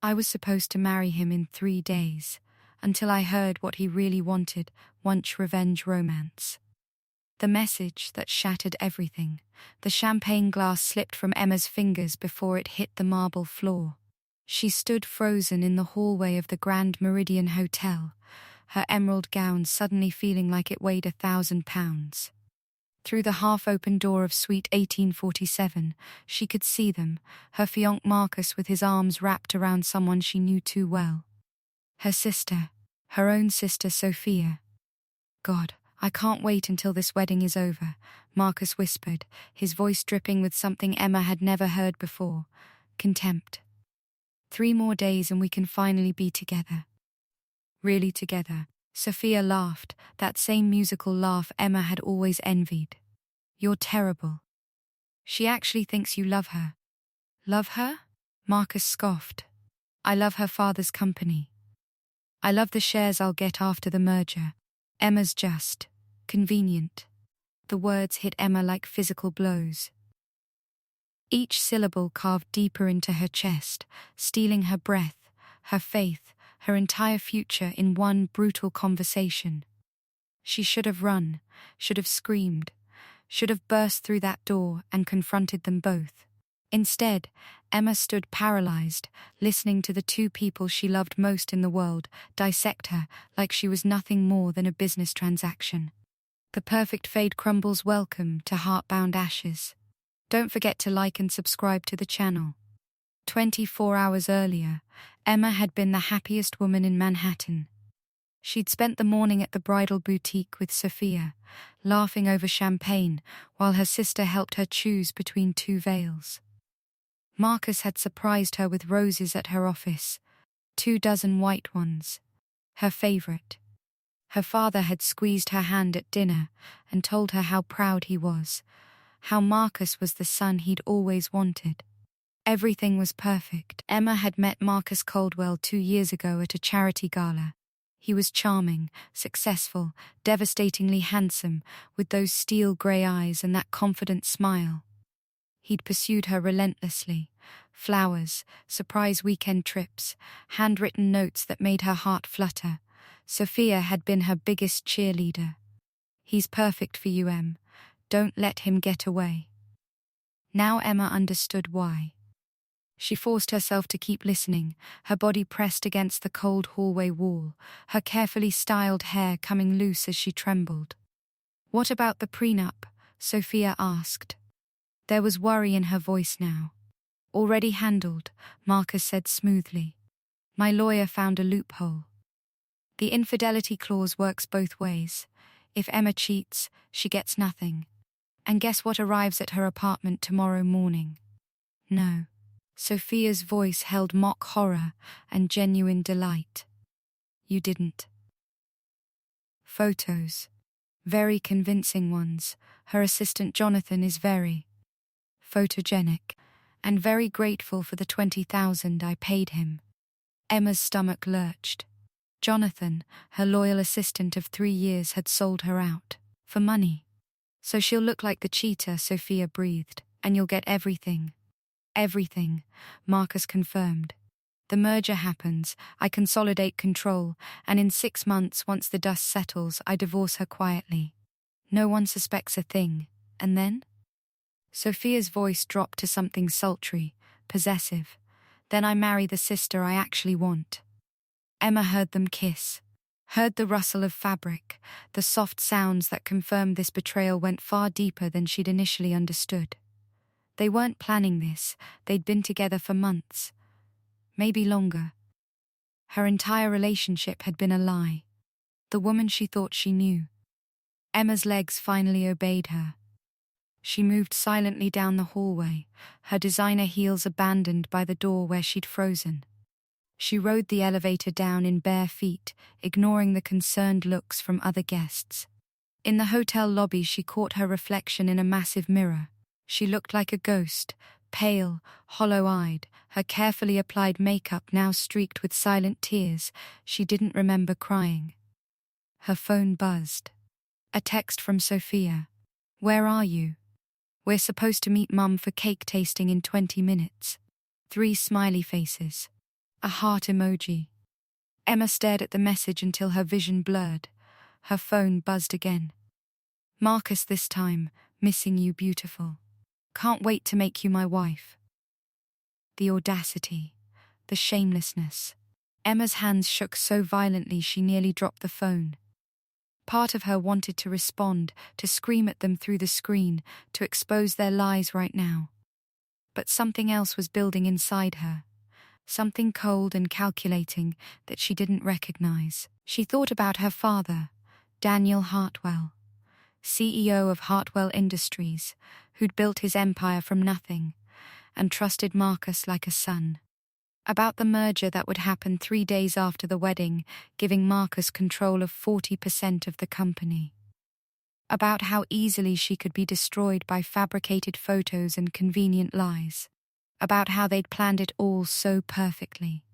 I was supposed to marry him in 3 days, until I heard what he really wanted, once revenge romance. The message that shattered everything. The champagne glass slipped from Emma's fingers before it hit the marble floor. She stood frozen in the hallway of the Grand Meridian Hotel, her emerald gown suddenly feeling like it weighed 1,000 pounds. Through the half-open door of Suite 1847, she could see them, her fiancé Marcus with his arms wrapped around someone she knew too well. Her sister, her own sister Sophia. God, I can't wait until this wedding is over, Marcus whispered, his voice dripping with something Emma had never heard before, contempt. 3 more days and we can finally be together. Really together. Sophia laughed, that same musical laugh Emma had always envied. You're terrible. She actually thinks you love her. Love her? Marcus scoffed. I love her father's company. I love the shares I'll get after the merger. Emma's just convenient. The words hit Emma like physical blows. Each syllable carved deeper into her chest, stealing her breath, her faith, her entire future in one brutal conversation. She should have run, should have screamed, should have burst through that door and confronted them both. Instead, Emma stood paralyzed, listening to the 2 people she loved most in the world dissect her like she was nothing more than a business transaction. The perfect fade crumbles. Welcome to Heartbound Ashes. Don't forget to like and subscribe to the channel. 24 hours earlier, Emma had been the happiest woman in Manhattan. She'd spent the morning at the bridal boutique with Sophia, laughing over champagne while her sister helped her choose between 2 veils. Marcus had surprised her with roses at her office, 24 white ones, her favorite. Her father had squeezed her hand at dinner and told her how proud he was, how Marcus was the son he'd always wanted. Everything was perfect. Emma had met Marcus Caldwell 2 years ago at a charity gala. He was charming, successful, devastatingly handsome, with those steel grey eyes and that confident smile. He'd pursued her relentlessly. Flowers, surprise weekend trips, handwritten notes that made her heart flutter. Sophia had been her biggest cheerleader. He's perfect for you, Em. Don't let him get away. Now Emma understood why. She forced herself to keep listening, her body pressed against the cold hallway wall, her carefully styled hair coming loose as she trembled. What about the prenup? Sophia asked. There was worry in her voice now. Already handled, Marcus said smoothly. My lawyer found a loophole. The infidelity clause works both ways. If Emma cheats, she gets nothing. And guess what arrives at her apartment tomorrow morning? No. Sophia's voice held mock horror and genuine delight. You didn't. Photos. Very convincing ones. Her assistant Jonathan is very photogenic, and very grateful for the 20,000 I paid him. Emma's stomach lurched. Jonathan, her loyal assistant of 3 years, had sold her out. For money. So she'll look like the cheater, Sophia breathed, and you'll get everything. Everything, Marcus confirmed. The merger happens, I consolidate control, and in 6 months, once the dust settles, I divorce her quietly. No one suspects a thing. And then? Sophia's voice dropped to something sultry, possessive. Then I marry the sister I actually want. Emma heard them kiss. Heard the rustle of fabric, the soft sounds that confirmed this betrayal went far deeper than she'd initially understood. They weren't planning this, they'd been together for months. Maybe longer. Her entire relationship had been a lie. The woman she thought she knew. Emma's legs finally obeyed her. She moved silently down the hallway, her designer heels abandoned by the door where she'd frozen. She rode the elevator down in bare feet, ignoring the concerned looks from other guests. In the hotel lobby she caught her reflection in a massive mirror. She looked like a ghost, pale, hollow-eyed, her carefully applied makeup now streaked with silent tears. She didn't remember crying. Her phone buzzed. A text from Sophia. Where are you? We're supposed to meet Mum for cake tasting in 20 minutes. 3 smiley faces. A heart emoji. Emma stared at the message until her vision blurred. Her phone buzzed again. Marcus this time, missing you beautiful. Can't wait to make you my wife. The audacity. The shamelessness. Emma's hands shook so violently she nearly dropped the phone. Part of her wanted to respond, to scream at them through the screen, to expose their lies right now. But something else was building inside her. Something cold and calculating that she didn't recognize. She thought about her father, Daniel Hartwell, CEO of Hartwell Industries, who'd built his empire from nothing and trusted Marcus like a son. About the merger that would happen 3 days after the wedding, giving Marcus control of 40% of the company. About how easily she could be destroyed by fabricated photos and convenient lies. About how they'd planned it all so perfectly.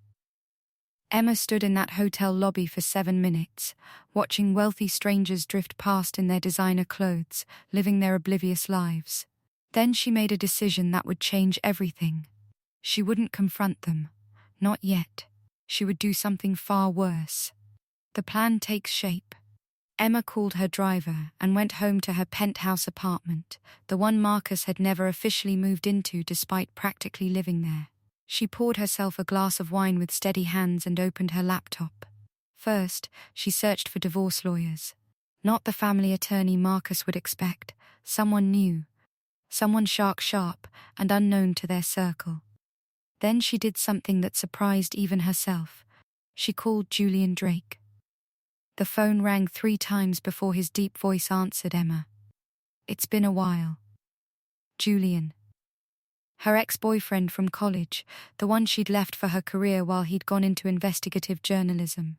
Emma stood in that hotel lobby for 7 minutes, watching wealthy strangers drift past in their designer clothes, living their oblivious lives. Then she made a decision that would change everything. She wouldn't confront them. Not yet. She would do something far worse. The plan takes shape. Emma called her driver and went home to her penthouse apartment, the one Marcus had never officially moved into despite practically living there. She poured herself a glass of wine with steady hands and opened her laptop. First, she searched for divorce lawyers. Not the family attorney Marcus would expect, someone new. Someone sharp and unknown to their circle. Then she did something that surprised even herself. She called Julian Drake. The phone rang 3 times before his deep voice answered Emma. It's been a while. Julian. Her ex-boyfriend from college, the one she'd left for her career while he'd gone into investigative journalism.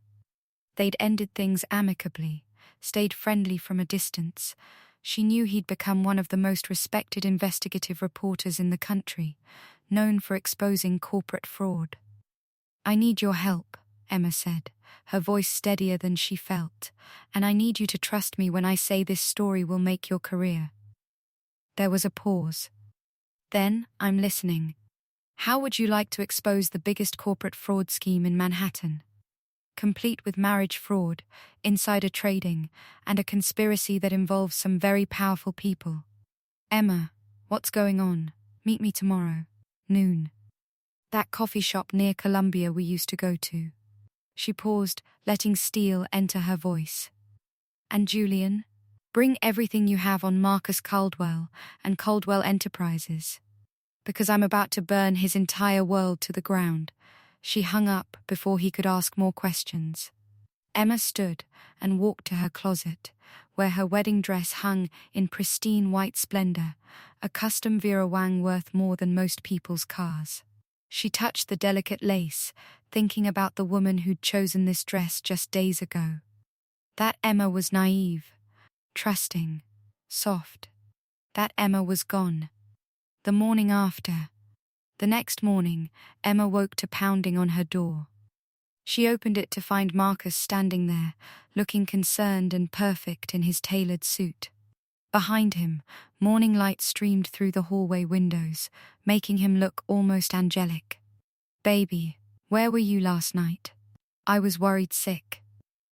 They'd ended things amicably, stayed friendly from a distance. She knew he'd become one of the most respected investigative reporters in the country, known for exposing corporate fraud. I need your help, Emma said, her voice steadier than she felt, and I need you to trust me when I say this story will make your career. There was a pause. Then, I'm listening. How would you like to expose the biggest corporate fraud scheme in Manhattan? Complete with marriage fraud, insider trading, and a conspiracy that involves some very powerful people. Emma, what's going on? Meet me tomorrow. Noon. That coffee shop near Columbia we used to go to. She paused, letting steel enter her voice. And Julian? Bring everything you have on Marcus Caldwell and Caldwell Enterprises. Because I'm about to burn his entire world to the ground. She hung up before he could ask more questions. Emma stood and walked to her closet, where her wedding dress hung in pristine white splendor, a custom Vera Wang worth more than most people's cars. She touched the delicate lace, thinking about the woman who'd chosen this dress just days ago. That Emma was naive, trusting, soft. That Emma was gone. The morning after. The next morning, Emma woke to pounding on her door. She opened it to find Marcus standing there, looking concerned and perfect in his tailored suit. Behind him, morning light streamed through the hallway windows, making him look almost angelic. Baby, where were you last night? I was worried sick.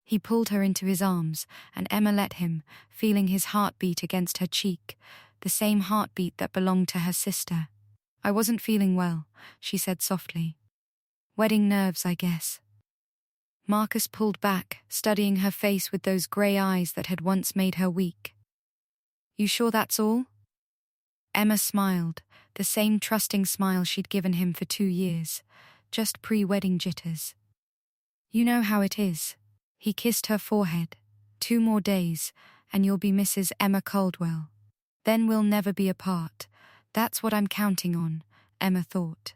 He pulled her into his arms, and Emma let him, feeling his heartbeat against her cheek, the same heartbeat that belonged to her sister. I wasn't feeling well, she said softly. Wedding nerves, I guess. Marcus pulled back, studying her face with those grey eyes that had once made her weak. You sure that's all? Emma smiled, the same trusting smile she'd given him for 2 years, just pre-wedding jitters. You know how it is. He kissed her forehead. 2 more days, and you'll be Mrs. Emma Caldwell. Then we'll never be apart. That's what I'm counting on, Emma thought.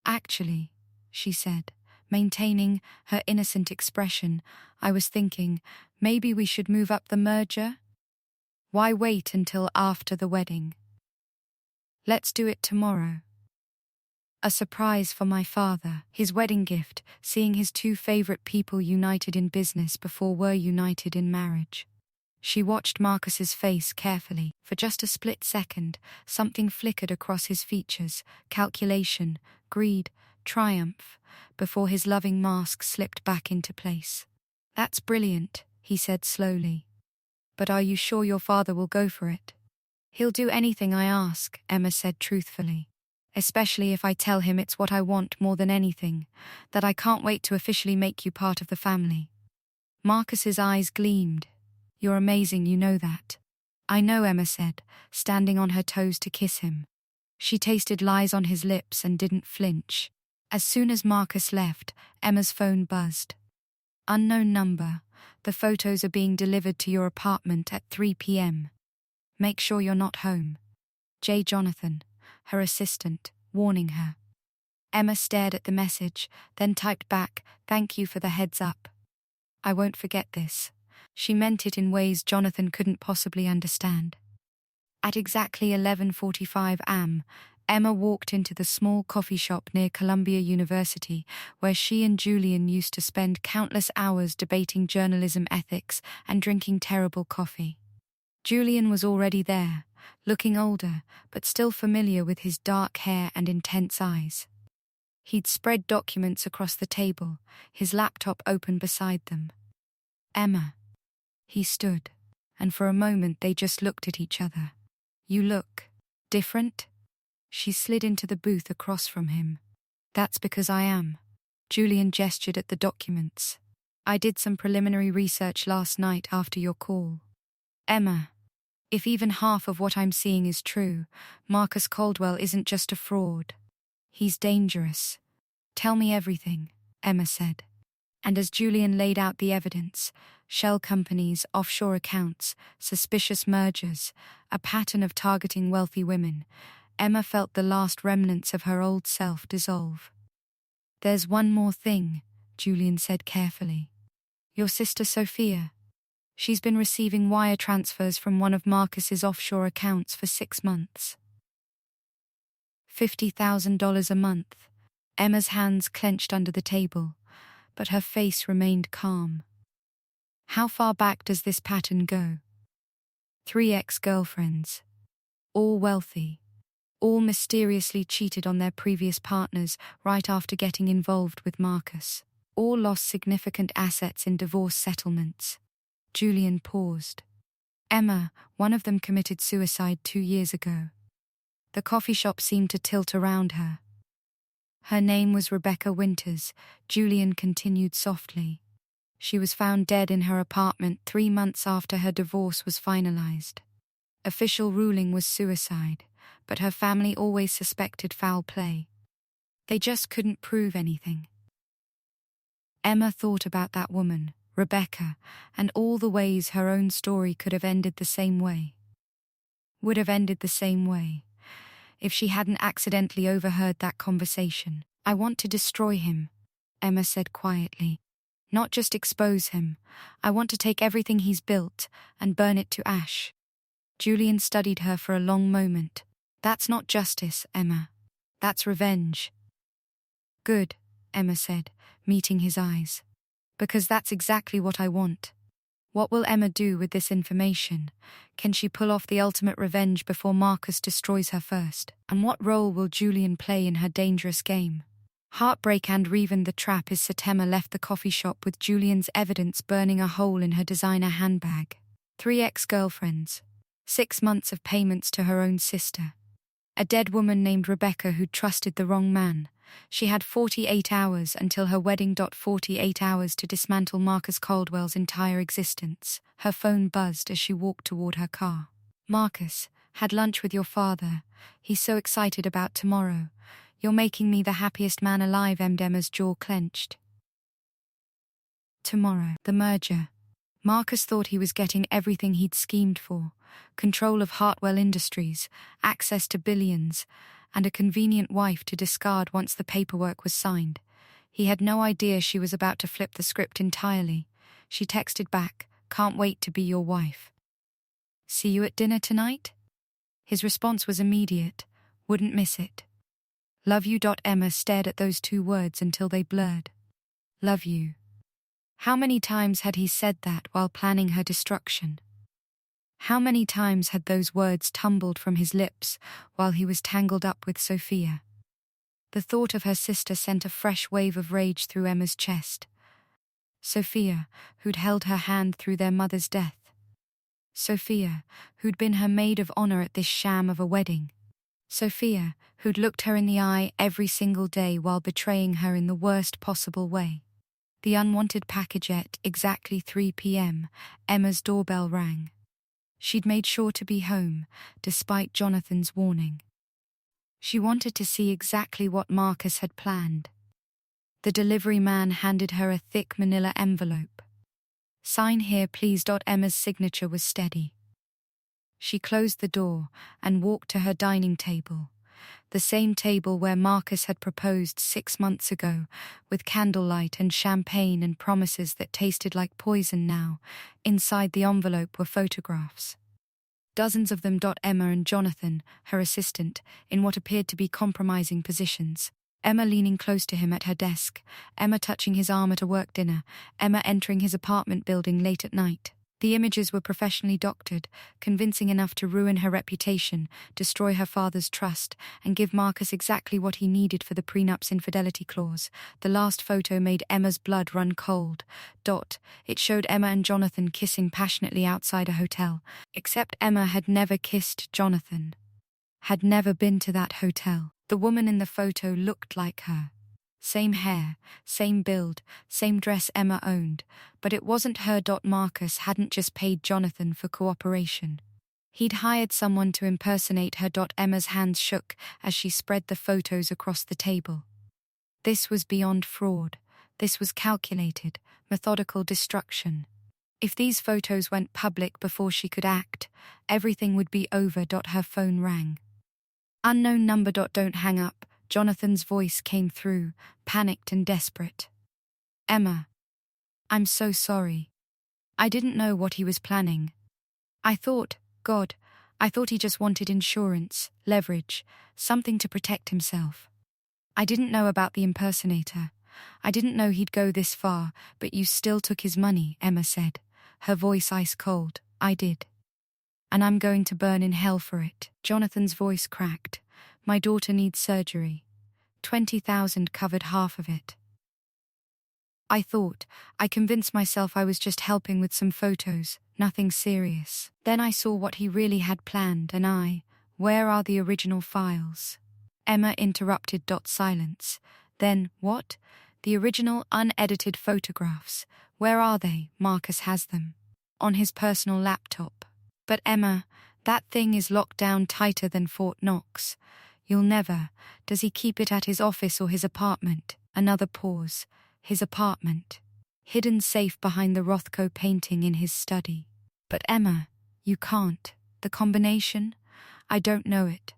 Actually, she said, maintaining her innocent expression, I was thinking, maybe we should move up the merger? Why wait until after the wedding? Let's do it tomorrow. A surprise for my father, his wedding gift, seeing his 2 favorite people united in business before we're united in marriage. She watched Marcus's face carefully. For just a split second, something flickered across his features, calculation, greed, triumph, before his loving mask slipped back into place. "That's brilliant," he said slowly. "But are you sure your father will go for it?" "He'll do anything I ask," Emma said truthfully. "Especially if I tell him it's what I want more than anything, that I can't wait to officially make you part of the family." Marcus's eyes gleamed. "You're amazing, you know that." "I know," Emma said, standing on her toes to kiss him. She tasted lies on his lips and didn't flinch. As soon as Marcus left, Emma's phone buzzed. "Unknown number. The photos are being delivered to your apartment at 3 p.m. Make sure you're not home. J. Jonathan," her assistant, warning her. Emma stared at the message, then typed back, "Thank you for the heads up. I won't forget this." She meant it in ways Jonathan couldn't possibly understand. At exactly 11:45 am, Emma walked into the small coffee shop near Columbia University, where she and Julian used to spend countless hours debating journalism ethics and drinking terrible coffee. Julian was already there, looking older, but still familiar with his dark hair and intense eyes. He'd spread documents across the table, his laptop open beside them. "Emma." He stood, and for a moment they just looked at each other. "You look different?" She slid into the booth across from him. "That's because I am." Julian gestured at the documents. "I did some preliminary research last night after your call." "Emma, if even half of what I'm seeing is true, Marcus Caldwell isn't just a fraud. He's dangerous." "Tell me everything," Emma said. And as Julian laid out the evidence, shell companies, offshore accounts, suspicious mergers, a pattern of targeting wealthy women, Emma felt the last remnants of her old self dissolve. "There's one more thing," Julian said carefully. "Your sister Sophia. She's been receiving wire transfers from one of Marcus's offshore accounts for 6 months. $50,000 a month." Emma's hands clenched under the table, but her face remained calm. "How far back does this pattern go?" 3 ex-girlfriends. All wealthy. All mysteriously cheated on their previous partners right after getting involved with Marcus. All lost significant assets in divorce settlements. Julian paused. "Emma, one of them committed suicide 2 years ago." The coffee shop seemed to tilt around her. "Her name was Rebecca Winters," Julian continued softly. "She was found dead in her apartment 3 months after her divorce was finalized. Official ruling was suicide, but her family always suspected foul play. They just couldn't prove anything." Emma thought about that woman, Rebecca, and all the ways her own story could have ended the same way. Would have ended the same way, if she hadn't accidentally overheard that conversation. "I want to destroy him," Emma said quietly. "Not just expose him. I want to take everything he's built and burn it to ash." Julian studied her for a long moment. "That's not justice, Emma. That's revenge." "Good," Emma said, meeting his eyes. "Because that's exactly what I want." What will Emma do with this information? Can she pull off the ultimate revenge before Marcus destroys her first? And what role will Julian play in her dangerous game? Heartbreak and Reven the trap as Emma left the coffee shop with Julian's evidence burning a hole in her designer handbag. 3 ex-girlfriends. 6 months of payments to her own sister. A dead woman named Rebecca who trusted the wrong man. She had 48 hours until her wedding. 48 hours to dismantle Marcus Caldwell's entire existence. Her phone buzzed as she walked toward her car. "Marcus, had lunch with your father. He's so excited about tomorrow. You're making me the happiest man alive." Emma's jaw clenched. Tomorrow. The merger. Marcus thought he was getting everything he'd schemed for. Control of Hartwell Industries, access to billions, and a convenient wife to discard once the paperwork was signed. He had no idea she was about to flip the script entirely. She texted back, "Can't wait to be your wife." "See you at dinner tonight?" His response was immediate. "Wouldn't miss it." "Love you." Emma stared at those 2 words until they blurred. "Love you." How many times had he said that while planning her destruction? How many times had those words tumbled from his lips while he was tangled up with Sophia? The thought of her sister sent a fresh wave of rage through Emma's chest. Sophia, who'd held her hand through their mother's death. Sophia, who'd been her maid of honor at this sham of a wedding. Sophia, who'd looked her in the eye every single day while betraying her in the worst possible way. The unwanted package at exactly 3 p.m., Emma's doorbell rang. She'd made sure to be home, despite Jonathan's warning. She wanted to see exactly what Marcus had planned. The delivery man handed her a thick manila envelope. "Sign here, please." Emma's signature was steady. She closed the door and walked to her dining table, the same table where Marcus had proposed 6 months ago, with candlelight and champagne and promises that tasted like poison now. Inside the envelope were photographs. Dozens of them. Emma and Jonathan, her assistant, in what appeared to be compromising positions. Emma leaning close to him at her desk, Emma touching his arm at a work dinner, Emma entering his apartment building late at night. The images were professionally doctored, convincing enough to ruin her reputation, destroy her father's trust, and give Marcus exactly what he needed for the prenup's infidelity clause. The last photo made Emma's blood run cold. It showed Emma and Jonathan kissing passionately outside a hotel, except Emma had never kissed Jonathan. Had never been to that hotel. The woman in the photo looked like her. Same hair, same build, same dress Emma owned, but it wasn't her. Marcus hadn't just paid Jonathan for cooperation. He'd hired someone to impersonate her. Emma's hands shook as she spread the photos across the table. This was beyond fraud. This was calculated, methodical destruction. If these photos went public before she could act, everything would be over. Her phone rang. "Unknown number." "Don't hang up." Jonathan's voice came through, panicked and desperate. "Emma, I'm so sorry. I didn't know what he was planning. I thought he just wanted insurance, leverage, something to protect himself. I didn't know about the impersonator. I didn't know he'd go this far, but you still took his money," Emma said, her voice ice cold. "I did. And I'm going to burn in hell for it." Jonathan's voice cracked. "My daughter needs surgery. 20,000 covered half of it. I convinced myself I was just helping with some photos, nothing serious. Then I saw what he really had planned and where are the original files?" Emma interrupted. Silence. "Then, what? The original unedited photographs. Where are they?" "Marcus has them. On his personal laptop." "But Emma, that thing is locked down tighter than Fort Knox. You'll never. Does he keep it at his office or his apartment?" Another pause. "His apartment. Hidden safe behind the Rothko painting in his study." "But Emma, you can't. The combination? I don't know it.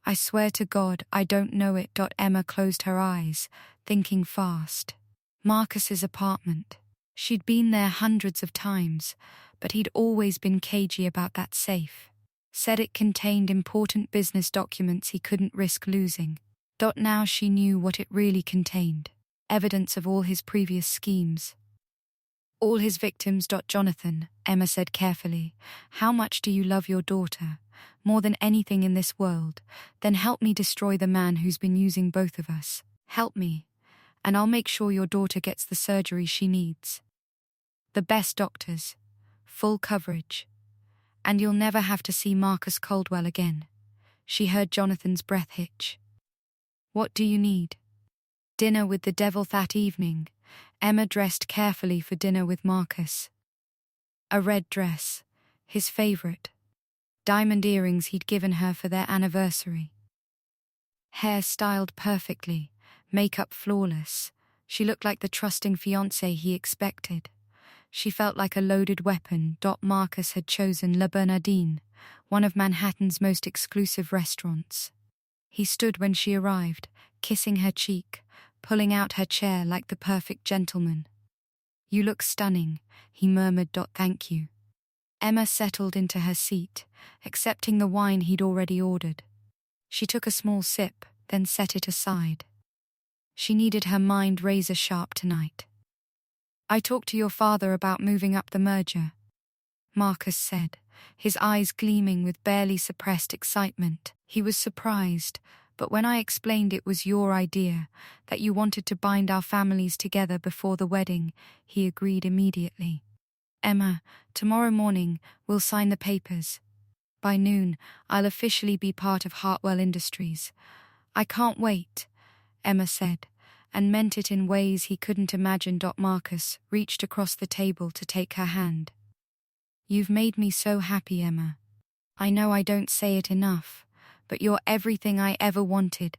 I swear to God, I don't know it." Emma closed her eyes, thinking fast. Marcus's apartment. She'd been there hundreds of times, but he'd always been cagey about that safe. Said it contained important business documents he couldn't risk losing. Now she knew what it really contained. Evidence of all his previous schemes. All his victims. "Jonathan," Emma said carefully, "how much do you love your daughter? More than anything in this world. Then help me destroy the man who's been using both of us. Help me, and I'll make sure your daughter gets the surgery she needs. The best doctors. Full coverage. And you'll never have to see Marcus Caldwell again." She heard Jonathan's breath hitch. "What do you need?" "Dinner with the devil that evening." Emma dressed carefully for dinner with Marcus. A red dress, his favorite. Diamond earrings he'd given her for their anniversary. Hair styled perfectly, makeup flawless. She looked like the trusting fiancé he expected. She felt like a loaded weapon. Marcus had chosen La Bernardine, one of Manhattan's most exclusive restaurants. He stood when she arrived, kissing her cheek, pulling out her chair like the perfect gentleman. "You look stunning," he murmured. "Thank you." Emma settled into her seat, accepting the wine he'd already ordered. She took a small sip, then set it aside. She needed her mind razor-sharp tonight. "I talked to your father about moving up the merger," Marcus said, his eyes gleaming with barely suppressed excitement. He was surprised, But when I explained it was your idea, that you wanted to bind our families together before the wedding, he agreed immediately. Emma, tomorrow morning, we'll sign the papers. By noon, I'll officially be part of Hartwell Industries. I can't wait, Emma said, and meant it in ways he couldn't imagine. Marcus reached across the table to take her hand. You've made me so happy, Emma. I know I don't say it enough, but you're everything I ever wanted.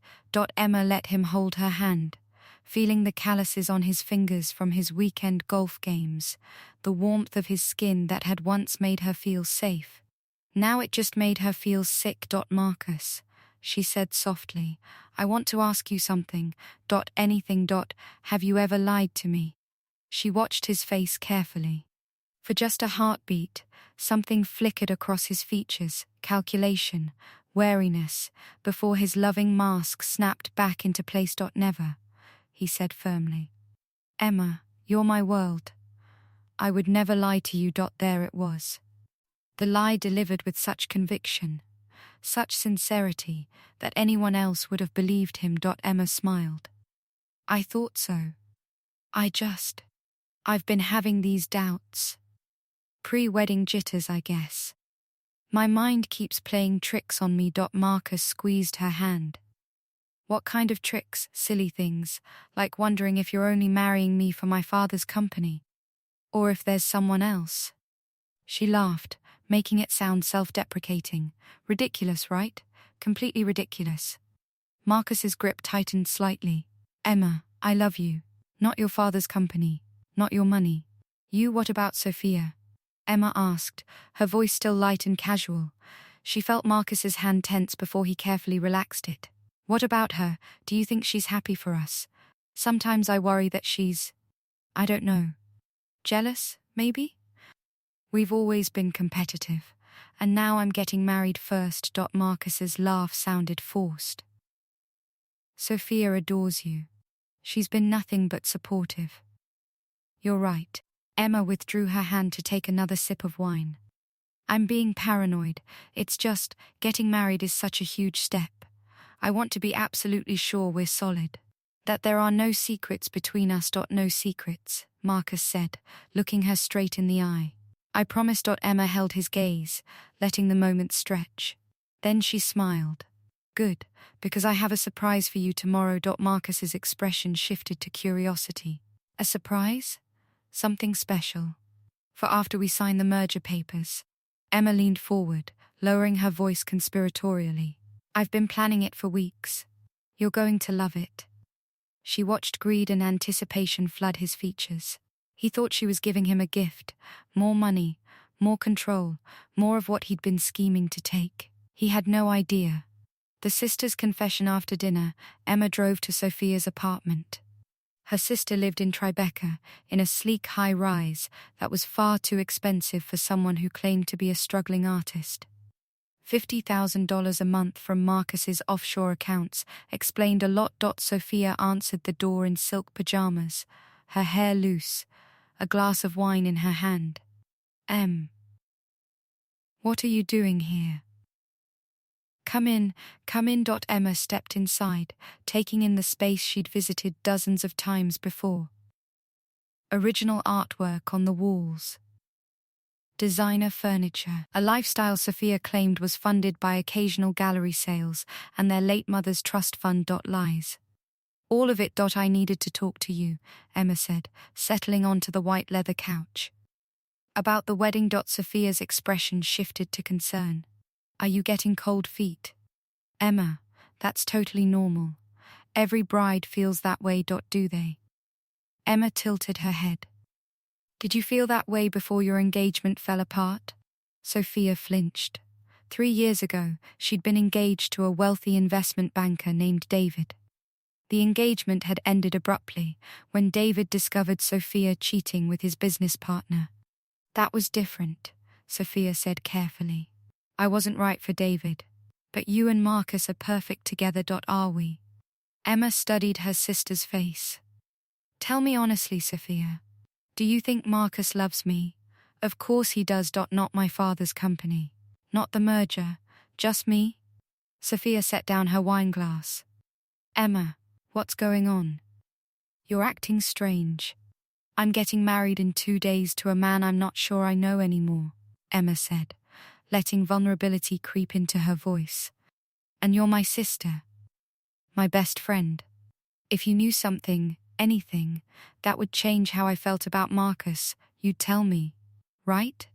Emma let him hold her hand, feeling the calluses on his fingers from his weekend golf games, the warmth of his skin that had once made her feel safe. Now it just made her feel sick. Marcus, she said softly, I want to ask you something. Anything. Have you ever lied to me? She watched his face carefully. For just a heartbeat, something flickered across his features, calculation, wariness, before his loving mask snapped back into place. Never, he said firmly. Emma, you're my world. I would never lie to you. There it was. The lie delivered with such conviction, such sincerity, that anyone else would have believed him. Emma smiled. I thought so. I've been having these doubts. Pre-wedding jitters, I guess. My mind keeps playing tricks on me. Marcus squeezed her hand. What kind of tricks? Silly things, like wondering if you're only marrying me for my father's company, or if there's someone else. She laughed, making it sound self-deprecating. Ridiculous, right? Completely ridiculous. Marcus's grip tightened slightly. Emma, I love you. Not your father's company. Not your money. You, what about Sophia? Emma asked, her voice still light and casual. She felt Marcus's hand tense before he carefully relaxed it. What about her? Do you think she's happy for us? Sometimes I worry that she's, I don't know, jealous, maybe? We've always been competitive, and now I'm getting married first. Marcus's laugh sounded forced. Sophia adores you. She's been nothing but supportive. You're right. Emma withdrew her hand to take another sip of wine. I'm being paranoid. It's just, getting married is such a huge step. I want to be absolutely sure we're solid. That there are no secrets between us. No secrets, Marcus said, looking her straight in the eye. I promise. Emma held his gaze, letting the moment stretch. Then she smiled. Good, because I have a surprise for you tomorrow. Marcus's expression shifted to curiosity. A surprise? Something special. For after we sign the merger papers. Emma leaned forward, lowering her voice conspiratorially. I've been planning it for weeks. You're going to love it. She watched greed and anticipation flood his features. He thought she was giving him a gift, more money, more control, more of what he'd been scheming to take. He had no idea. The sisters' confession after dinner, Emma drove to Sophia's apartment. Her sister lived in Tribeca, in a sleek high-rise that was far too expensive for someone who claimed to be a struggling artist. $50,000 a month from Marcus's offshore accounts explained a lot. Sophia answered the door in silk pajamas, her hair loose, a glass of wine in her hand. What are you doing here? Come in. Emma stepped inside, taking in the space she'd visited dozens of times before. Original artwork on the walls. Designer furniture, a lifestyle Sophia claimed was funded by occasional gallery sales and their late mother's trust fund. Lies. All of it. I needed to talk to you, Emma said, settling onto the white leather couch. About the wedding. Sophia's expression shifted to concern. Are you getting cold feet? Emma, that's totally normal. Every bride feels that way. Do they? Emma tilted her head. Did you feel that way before your engagement fell apart? Sophia flinched. 3 years ago, she'd been engaged to a wealthy investment banker named David. The engagement had ended abruptly when David discovered Sophia cheating with his business partner. That was different, Sophia said carefully. I wasn't right for David, but you and Marcus are perfect together. Are we? Emma studied her sister's face. Tell me honestly, Sophia. Do you think Marcus loves me? Of course he does. Not my father's company. Not the merger. Just me? Sophia set down her wine glass. Emma, what's going on? You're acting strange. I'm getting married in 2 days to a man I'm not sure I know anymore, Emma said, letting vulnerability creep into her voice. And you're my sister. My best friend. If you knew something, anything, that would change how I felt about Marcus, you'd tell me, right?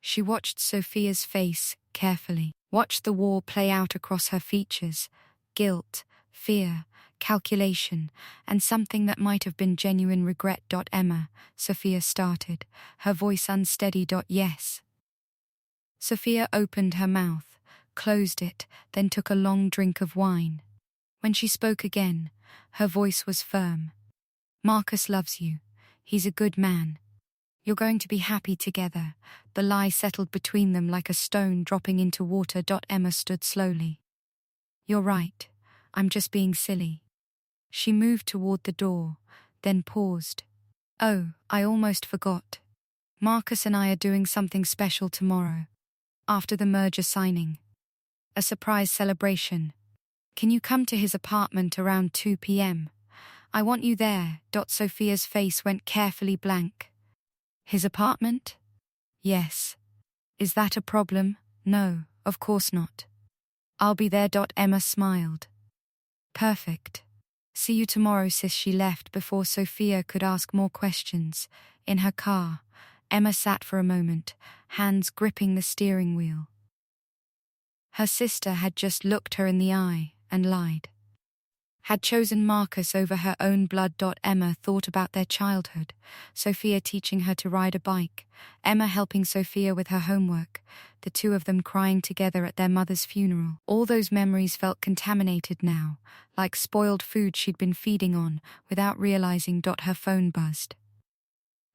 She watched Sophia's face carefully, watched the war play out across her features, guilt, fear, calculation, and something that might have been genuine regret. Emma, Sophia started, her voice unsteady. Yes. Sophia opened her mouth, closed it, then took a long drink of wine. When she spoke again, her voice was firm. Marcus loves you. He's a good man. You're going to be happy together. The lie settled between them like a stone dropping into water. Emma stood slowly. You're right. I'm just being silly. She moved toward the door, then paused. Oh, I almost forgot. Marcus and I are doing something special tomorrow. After the merger signing. A surprise celebration. Can you come to his apartment around 2 p.m? I want you there. Sophia's face went carefully blank. His apartment? Yes. Is that a problem? No, of course not. I'll be there. Emma smiled. Perfect. See you tomorrow, sis. She left before Sophia could ask more questions. In her car, Emma sat for a moment, hands gripping the steering wheel. Her sister had just looked her in the eye and lied. Had chosen Marcus over her own blood. Emma thought about their childhood, Sophia teaching her to ride a bike, Emma helping Sophia with her homework, the two of them crying together at their mother's funeral. All those memories felt contaminated now, like spoiled food she'd been feeding on without realizing. Her phone buzzed.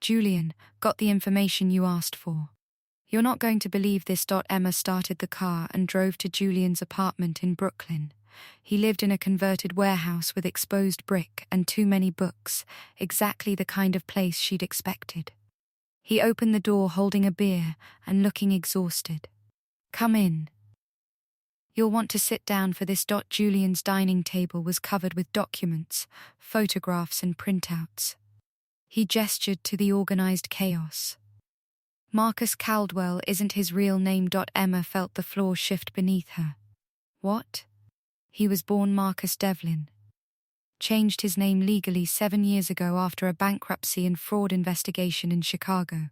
Julian, got the information you asked for. You're not going to believe this. Emma started the car and drove to Julian's apartment in Brooklyn. He lived in a converted warehouse with exposed brick and too many books, exactly the kind of place she'd expected. He opened the door holding a beer and looking exhausted. Come in. You'll want to sit down for this. Julian's dining table was covered with documents, photographs and printouts. He gestured to the organized chaos. Marcus Caldwell isn't his real name. Emma felt the floor shift beneath her. What? He was born Marcus Devlin. Changed his name legally 7 years ago after a bankruptcy and fraud investigation in Chicago.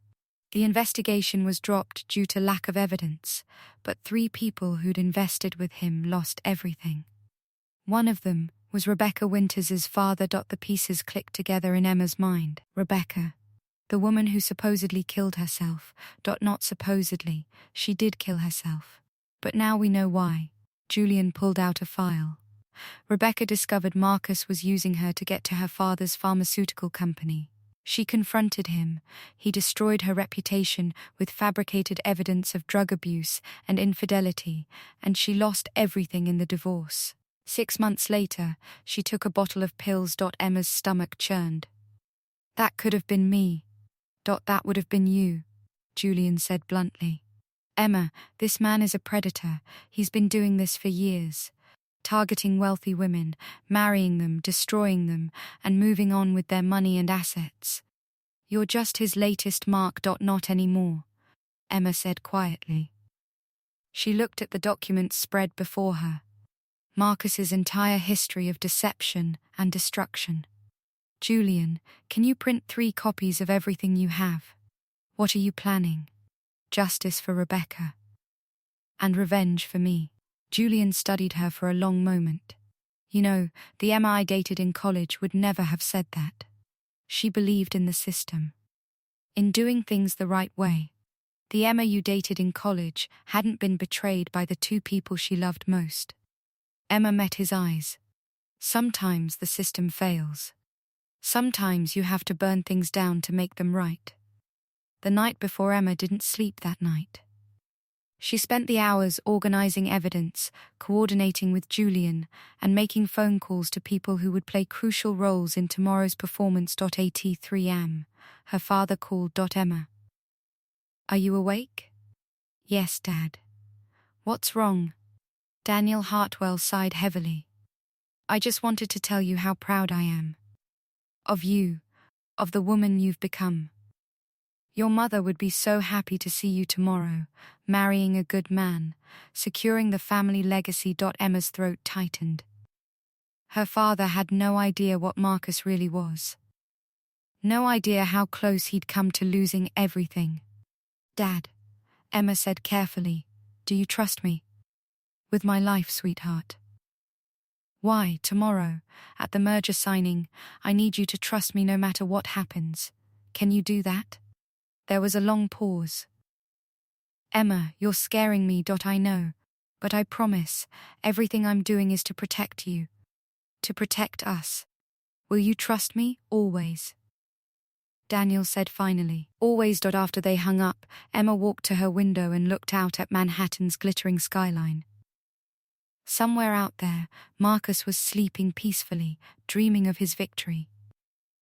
The investigation was dropped due to lack of evidence, but 3 people who'd invested with him lost everything. One of them was Rebecca Winters' father. The pieces clicked together in Emma's mind. Rebecca, the woman who supposedly killed herself. Not supposedly, she did kill herself. But now we know why. Julian pulled out a file. Rebecca discovered Marcus was using her to get to her father's pharmaceutical company. She confronted him. He destroyed her reputation with fabricated evidence of drug abuse and infidelity, and she lost everything in the divorce. 6 months later, she took a bottle of pills. Emma's stomach churned. That could have been me. That would have been you, Julian said bluntly. Emma, this man is a predator. He's been doing this for years. Targeting wealthy women, marrying them, destroying them, and moving on with their money and assets. You're just his latest mark. Not anymore, Emma said quietly. She looked at the documents spread before her. Marcus's entire history of deception and destruction. Julian, can you print 3 copies of everything you have? What are you planning? Justice for Rebecca. And revenge for me. Julian studied her for a long moment. You know, the Emma I dated in college would never have said that. She believed in the system. In doing things the right way. The Emma you dated in college hadn't been betrayed by the 2 people she loved most. Emma met his eyes. Sometimes the system fails. Sometimes you have to burn things down to make them right. The night before, Emma didn't sleep that night. She spent the hours organizing evidence, coordinating with Julian, and making phone calls to people who would play crucial roles in tomorrow's performance. At 3 am, her father called. Emma. Are you awake? Yes, Dad. What's wrong? Daniel Hartwell sighed heavily. I just wanted to tell you how proud I am. Of you, of the woman you've become. Your mother would be so happy to see you tomorrow, marrying a good man, securing the family legacy. Emma's throat tightened. Her father had no idea what Marcus really was. No idea how close he'd come to losing everything. Dad, Emma said carefully, do you trust me? With my life, sweetheart. Why, tomorrow, at the merger signing, I need you to trust me no matter what happens. Can you do that? There was a long pause. Emma, you're scaring me. I know, but I promise, everything I'm doing is to protect you. To protect us. Will you trust me, always? Daniel said finally. Always. After they hung up, Emma walked to her window and looked out at Manhattan's glittering skyline. Somewhere out there, Marcus was sleeping peacefully, dreaming of his victory.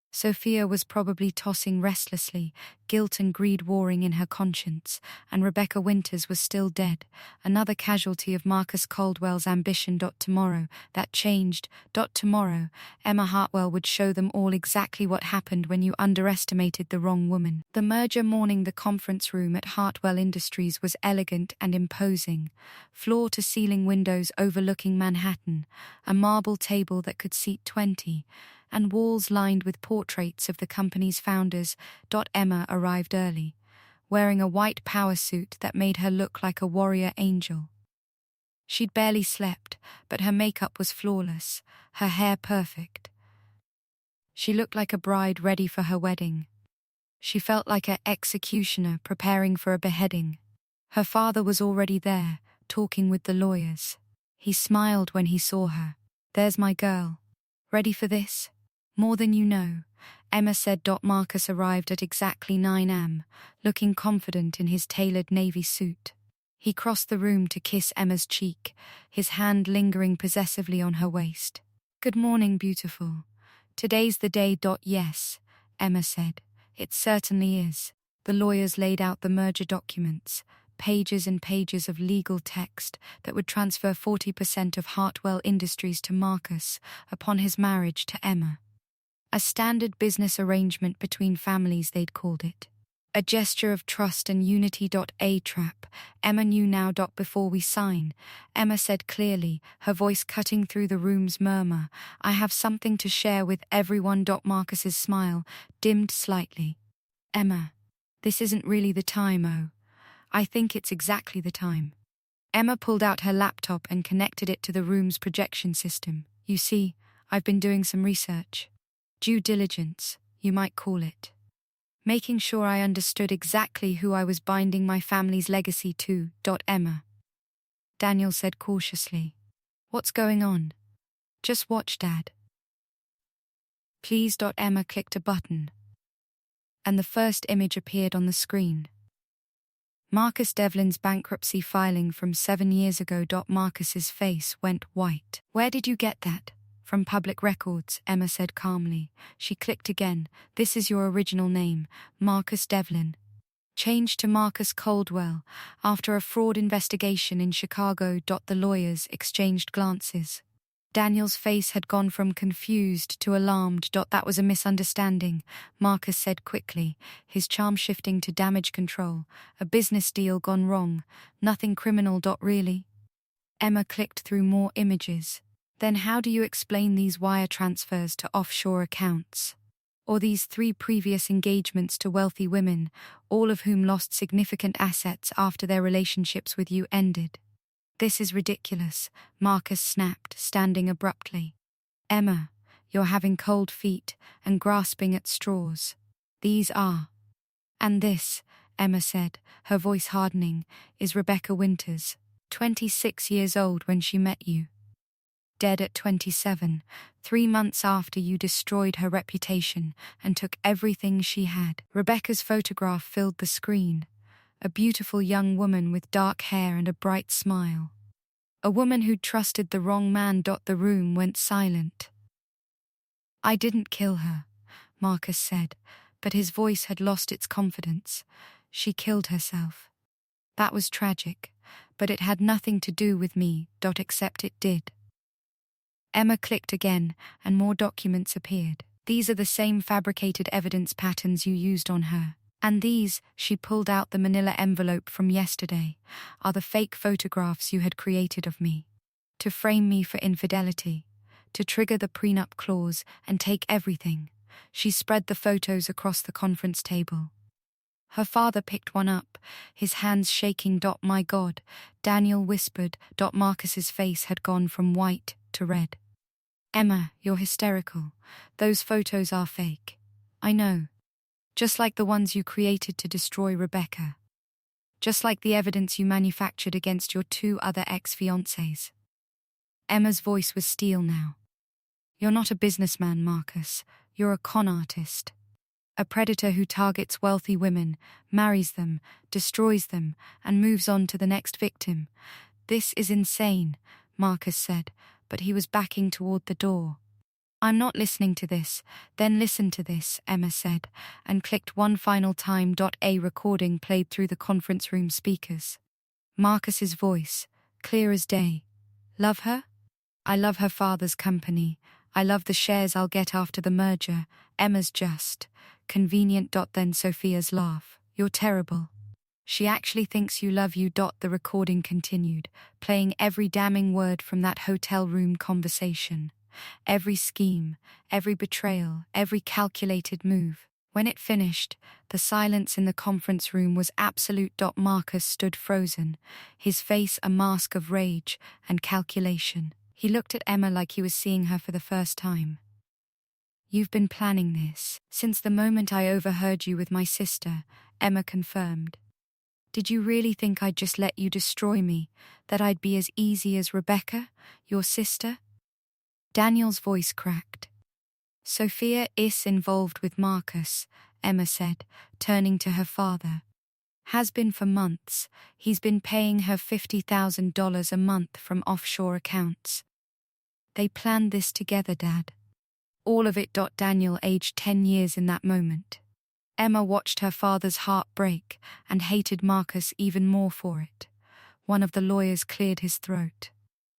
Sophia was probably tossing restlessly, guilt and greed warring in her conscience, and Rebecca Winters was still dead, another casualty of Marcus Caldwell's ambition. Tomorrow, that changed. Tomorrow, Emma Hartwell would show them all exactly what happened when you underestimated the wrong woman. The merger morning. The conference room at Hartwell Industries was elegant and imposing, floor-to-ceiling windows overlooking Manhattan, a marble table that could seat 20, and walls lined with portraits of the company's founders. Emma arrived early, wearing a white power suit that made her look like a warrior angel. She'd barely slept, but her makeup was flawless, her hair perfect. She looked like a bride ready for her wedding. She felt like an executioner preparing for a beheading. Her father was already there, talking with the lawyers. He smiled when he saw her. There's my girl. Ready for this? More than you know, Emma said. Marcus arrived at exactly 9 am, looking confident in his tailored navy suit. He crossed the room to kiss Emma's cheek, his hand lingering possessively on her waist. Good morning, beautiful. Today's the day. Yes, Emma said. It certainly is. The lawyers laid out the merger documents, pages and pages of legal text that would transfer 40% of Hartwell Industries to Marcus upon his marriage to Emma. A standard business arrangement between families, they'd called it. A gesture of trust and unity. A trap. Emma knew now. Before we sign, Emma said clearly, her voice cutting through the room's murmur, I have something to share with everyone. Marcus's smile dimmed slightly. Emma, this isn't really the time. Oh, I think it's exactly the time. Emma pulled out her laptop and connected it to the room's projection system. You see, I've been doing some research. Due diligence, you might call it. Making sure I understood exactly who I was binding my family's legacy to. Emma. Daniel said cautiously. What's going on? Just watch, Dad. Please. Emma clicked a button, and the first image appeared on the screen. Marcus Devlin's bankruptcy filing from 7 years ago. Marcus's face went white. Where did you get that? From public records, Emma said calmly. She clicked again. This is your original name, Marcus Devlin. Changed to Marcus Caldwell after a fraud investigation in Chicago. The lawyers exchanged glances. Daniel's face had gone from confused to alarmed. That was a misunderstanding, Marcus said quickly, his charm shifting to damage control. A business deal gone wrong. Nothing criminal. Really? Emma clicked through more images. Then how do you explain these wire transfers to offshore accounts? Or these 3 previous engagements to wealthy women, all of whom lost significant assets after their relationships with you ended? This is ridiculous, Marcus snapped, standing abruptly. Emma, you're having cold feet and grasping at straws. These are. And this, Emma said, her voice hardening, is Rebecca Winters, 26 years old when she met you. Dead at 27, 3 months after you destroyed her reputation and took everything she had. Rebecca's photograph filled the screen, a beautiful young woman with dark hair and a bright smile. A woman who'd trusted the wrong man. The room went silent. I didn't kill her, Marcus said, but his voice had lost its confidence. She killed herself. That was tragic, But it had nothing to do with me, except it did. Emma clicked again, and more documents appeared. These are the same fabricated evidence patterns you used on her. And these, she pulled out the manila envelope from yesterday, are the fake photographs you had created of me. To frame me for infidelity, to trigger the prenup clause and take everything. She spread the photos across the conference table. Her father picked one up, his hands shaking. My God, Daniel whispered. Marcus's face had gone from white to red. Emma, you're hysterical. Those photos are fake. I know. Just like the ones you created to destroy Rebecca. Just like the evidence you manufactured against your 2 other ex-fiancés. Emma's voice was steel now. You're not a businessman, Marcus. You're a con artist. A predator who targets wealthy women, marries them, destroys them, and moves on to the next victim. This is insane, Marcus said, but he was backing toward the door. I'm not listening to this. Then listen to this, Emma said, and clicked one final time. A recording played through the conference room speakers. Marcus's voice, clear as day. Love her? I love her father's company. I love the shares I'll get after the merger. Emma's just convenient. Then Sophia's laugh. You're terrible. She actually thinks you love you. The recording continued, playing every damning word from that hotel room conversation. Every scheme, every betrayal, every calculated move. When it finished, the silence in the conference room was absolute. Marcus stood frozen, his face a mask of rage and calculation. He looked at Emma like he was seeing her for the first time. You've been planning this since the moment I overheard you with my sister, Emma confirmed. Did you really think I'd just let you destroy me, that I'd be as easy as Rebecca, your sister? Daniel's voice cracked. Sophia is involved with Marcus, Emma said, turning to her father. Has been for months. He's been paying her $50,000 a month from offshore accounts. They planned this together, Dad. All of it. Daniel aged 10 years in that moment. Emma watched her father's heart break and hated Marcus even more for it. One of the lawyers cleared his throat.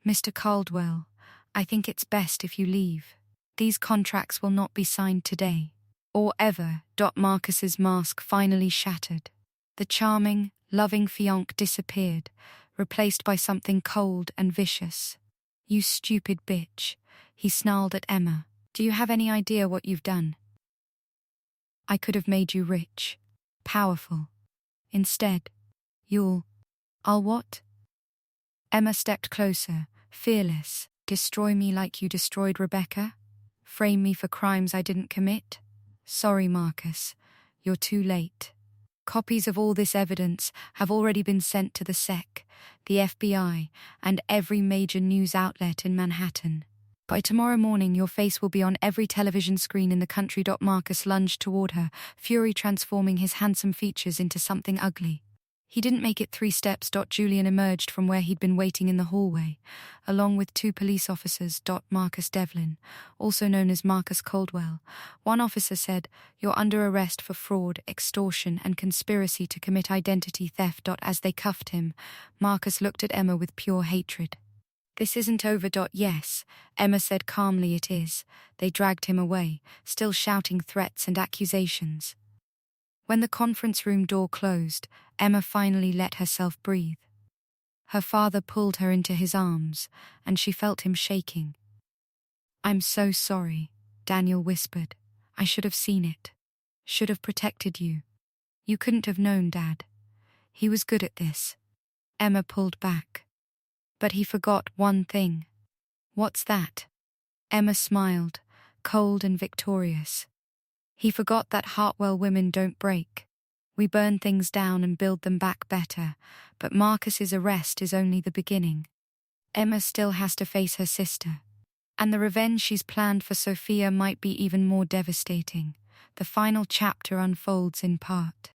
Mr. Caldwell, I think it's best if you leave. These contracts will not be signed today. Or ever. Marcus's mask finally shattered. The charming, loving fiancé disappeared, replaced by something cold and vicious. You stupid bitch, he snarled at Emma. Do you have any idea what you've done? I could have made you rich, powerful. Instead, I'll what? Emma stepped closer, fearless. Destroy me like you destroyed Rebecca? Frame me for crimes I didn't commit? Sorry, Marcus, you're too late. Copies of all this evidence have already been sent to the SEC, the FBI, and every major news outlet in Manhattan. By tomorrow morning, your face will be on every television screen in the country. Marcus lunged toward her, fury transforming his handsome features into something ugly. He didn't make it 3 steps. Julian emerged from where he'd been waiting in the hallway, along with 2 police officers. Marcus Devlin, also known as Marcus Caldwell. One officer said, "You're under arrest for fraud, extortion, and conspiracy to commit identity theft." As they cuffed him, Marcus looked at Emma with pure hatred. This isn't over. Yes, Emma said calmly. It is. They dragged him away, still shouting threats and accusations. When the conference room door closed, Emma finally let herself breathe. Her father pulled her into his arms, and she felt him shaking. I'm so sorry, Daniel whispered. I should have seen it. Should have protected you. You couldn't have known, Dad. He was good at this. Emma pulled back. But he forgot one thing. What's that? Emma smiled, cold and victorious. He forgot that Hartwell women don't break. We burn things down and build them back better, but Marcus's arrest is only the beginning. Emma still has to face her sister. And the revenge she's planned for Sophia might be even more devastating. The final chapter unfolds in part